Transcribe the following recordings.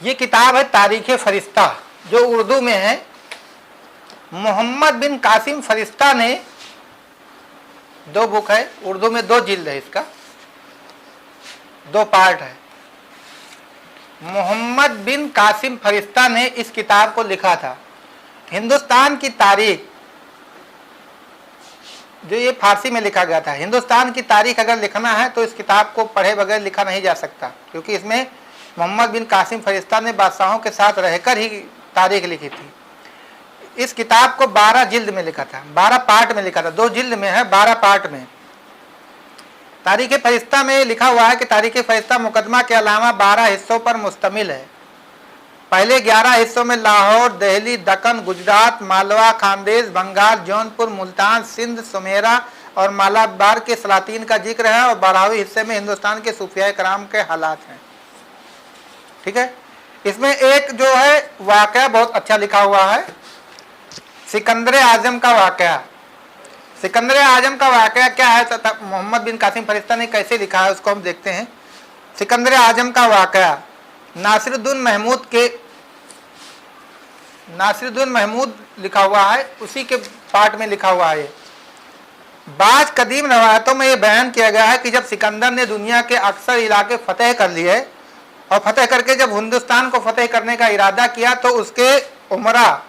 ये किताब है तारीख फरिश्ता, जो उर्दू में है। मोहम्मद बिन कासिम फरिश्ता ने, दो बुक है उर्दू में, दो जिल्द है, इसका दो पार्ट है। मोहम्मद बिन कासिम फरिश्ता ने इस किताब को लिखा था। हिंदुस्तान की तारीख, जो ये फारसी में लिखा गया था, हिंदुस्तान की तारीख अगर लिखना है तो इस किताब को पढ़े बगैर लिखा नहीं जा सकता, क्योंकि इसमें मोहम्मद बिन कासिम फरिश्ता ने बादशाहों के साथ रहकर ही तारीख लिखी थी। इस किताब को 12 जिल्द में लिखा था, 12 पार्ट में लिखा था, 2 जिल्द में है, 12 पार्ट में। तारीख फरिश्ता में लिखा हुआ है कि तारीख फरिश्ता मुकदमा के अलावा 12 हिस्सों पर मुश्तमिल है। पहले 11 हिस्सों में लाहौर, दिल्ली, दक्कन, गुजरात, मालवा, खानदेश, बंगाल, जौनपुर, मुल्तान, सिंध, सुमेरा और मालाबार के सलातीन का जिक्र है, और 12वें हिस्से में हिंदुस्तान के सूफिया कराम के हालात हैं। ठीक है। इसमें एक जो है वाकया बहुत अच्छा लिखा हुआ है, सिकंदर आजम का वाकया। सिकंदर आजम का वाकया क्या है, मोहम्मद बिन कासिम फरिश्ता ने कैसे लिखा है उसको हम देखते हैं। सिकंदर आजम का वाकया नासिरुद्दीन महमूद लिखा हुआ है, उसी के पार्ट में लिखा हुआ है। बाज कदीम रवायतों में यह बयान किया गया है कि जब सिकंदर ने दुनिया के अक्सर इलाके फतेह कर लिए और फतेह करके जब हिंदुस्तान को फतेह करने का इरादा किया, तो उसके उमरा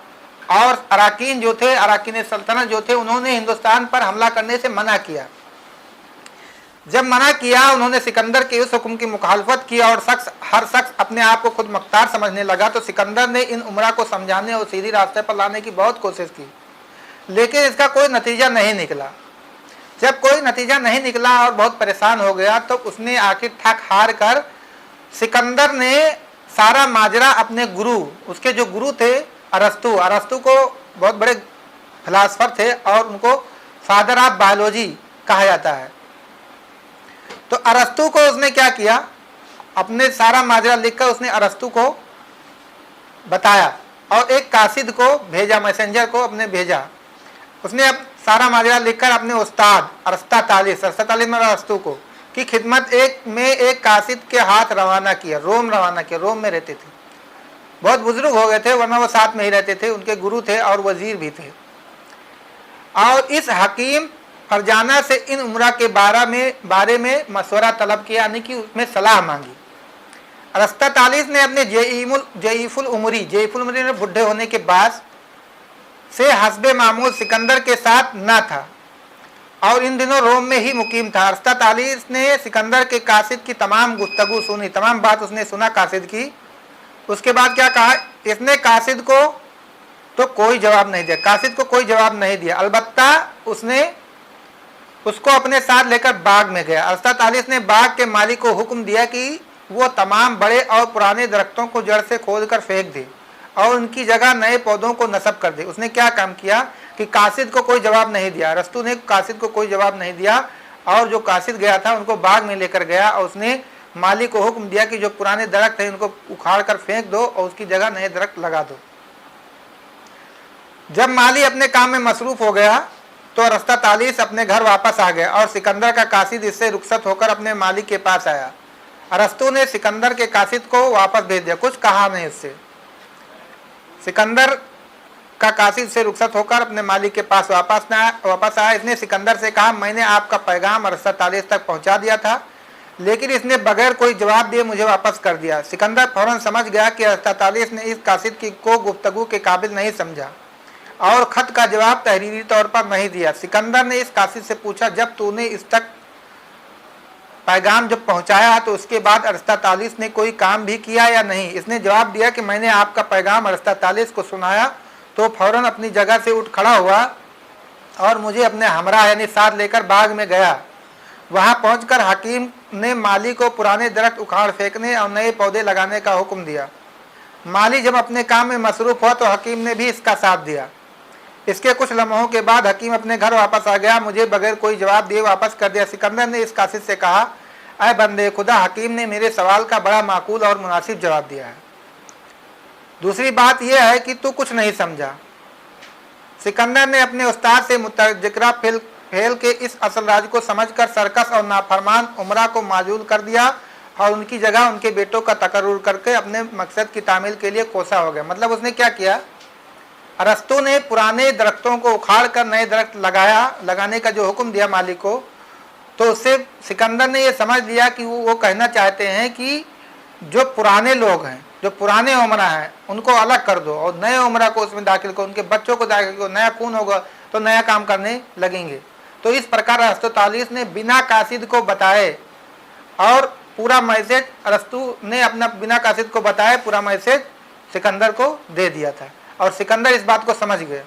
और अराकीन जो थे, अराकीन सल्तनत जो थे, उन्होंने हिंदुस्तान पर हमला करने से मना किया। जब मना किया, उन्होंने सिकंदर के उस हुक्म की मुखालफत की और हर शख्स अपने आप को खुद मुख्तार समझने लगा। तो सिकंदर ने इन उमरा को समझाने और सीधी रास्ते पर लाने की बहुत कोशिश की, लेकिन इसका कोई नतीजा नहीं निकला। जब कोई नतीजा नहीं निकला और बहुत परेशान हो गया, तो उसने आखिर ठाक हार कर सिकंदर ने सारा माजरा अपने गुरु, उसके जो गुरु थे अरस्तु को बहुत बड़े फिलासफर थे और उनको फादर ऑफ बायोलॉजी कहा जाता है। तो अरस्तु को उसने क्या किया, अपने सारा माजरा लिखकर उसने अरस्तु को बताया और एक कासिद को भेजा, मैसेंजर को अपने भेजा। उसने अब सारा माजरा लिखकर अपने उस्ताद अरस्तातालिस में अरस्तु को की खिदमत एक कासिद के हाथ रवाना किया, रोम रवाना किया। रोम में रहते थे, बहुत बुजुर्ग हो गए थे, वरना वो साथ में ही रहते थे, उनके गुरु थे और वजीर भी थे। और इस हकीम फरजाना से इन उमरा के बारे में मशवरा तलब किया, यानी कि उसमें सलाह मांगी। अरस्तातालिस ने अपने जईफुल उमरी में बुढ़े होने के बाद से हस्बे मामूल सिकंदर के साथ न था और इन दिनों रोम में ही मुकीम था। अरस्तातालिस ने सिकंदर के कासिद की तमाम गुफ्तगू सुनी, तमाम बात उसने सुना कासिद की। उसके बाद क्या कहा, इसने कासिद को तो कोई जवाब नहीं दिया, कासिद को कोई जवाब नहीं दिया। अलबत्ता उसने उसको अपने साथ लेकर बाग में गया। अरस्तातालिस ने बाग के मालिक को हुक्म दिया कि वो तमाम बड़े और पुराने दरख्तों को जड़ से खोदकर फेंक दे और उनकी जगह नए पौधों को नस्ब कर दे। उसने क्या काम किया कि कासिद को कोई जवाब नहीं दिया, अरस्तु ने कासिद को कोई जवाब नहीं दिया और जो कासिद गया था उनको बाग में लेकर गया और उसने माली को हुक्म दिया कि जो पुराने दरख्त हैं उनको उखाड़ कर फेंक दो और उसकी जगह नए दरख्त लगा दो। जब माली अपने काम में मसरूफ हो गया तो अरस्तातालिस अपने घर वापस आ गया और सिकंदर का कासिद इससे रुखसत होकर अपने मालिक के पास आया। अरस्तु ने सिकंदर के कासिद को वापस भेज दिया, कुछ कहा नहीं उससे। सिकंदर का कासिद से रुखसत होकर अपने मालिक के पास वापस आया। इसने सिकंदर से कहा, मैंने आपका पैगाम अरस्तातालिस तक पहुंचा दिया था, लेकिन इसने बगैर कोई जवाब दिए मुझे वापस कर दिया। सिकंदर फौरन समझ गया कि अरस्तातालिस ने इस कासिद को गुफ्तगू के काबिल नहीं समझा और खत का जवाब तहरीरी तौर पर नहीं दिया। सिकंदर ने इस कासिद से पूछा, जब तूने इस तक पैगाम जब पहुंचाया तो उसके बाद अरस्तातालिस ने कोई काम भी किया या नहीं? इसने जवाब दिया कि मैंने आपका पैगाम अरस्तातालिस को सुनाया तो फौरन अपनी जगह से उठ खड़ा हुआ और मुझे अपने हमरा यानी साथ लेकर बाग में गया। वहां पहुंचकर हकीम ने माली को पुराने दरख्त उखाड़ फेंकने और नए पौधे लगाने का हुक्म दिया। माली जब अपने काम में मसरूफ हुआ तो हकीम ने भी इसका साथ दिया। इसके कुछ लम्हों के बाद हकीम अपने घर वापस आ गया, मुझे बगैर कोई जवाब दिए वापस कर दिया। सिकंदर ने इस कासिद से कहा, अय बंदे खुदा, हकीम ने मेरे सवाल का बड़ा माकूल और मुनासिब जवाब दिया है। दूसरी बात यह है कि तू कुछ नहीं समझा। सिकंदर ने अपने उस्ताद से मुतजिक्रा फेल के इस असल राज को समझकर सर्कस और नाफरमान उमरा को माजूल कर दिया और उनकी जगह उनके बेटों का तकर्रुर करके अपने मकसद की तामील के लिए कोसा हो गया। मतलब उसने क्या किया, अरस्तु ने पुराने दरख्तों को उखाड़ कर नए दरख्त लगाने का जो हुक्म दिया मालिक को, तो उससे सिकंदर ने ये समझ लिया कि वो कहना चाहते हैं कि जो पुराने लोग हैं, जो पुराने उमरा हैं, उनको अलग कर दो और नए उमरा को उसमें दाखिल करो, उनके बच्चों को दाखिल करो, नया खून होगा तो नया काम करने लगेंगे। तो इस प्रकार अरस्तुतालिस ने बिना कासिद को बताए और पूरा मैसेज अरस्तु ने अपना बिना कासिद को बताए पूरा मैसेज सिकंदर को दे दिया था और सिकंदर इस बात को समझ गए।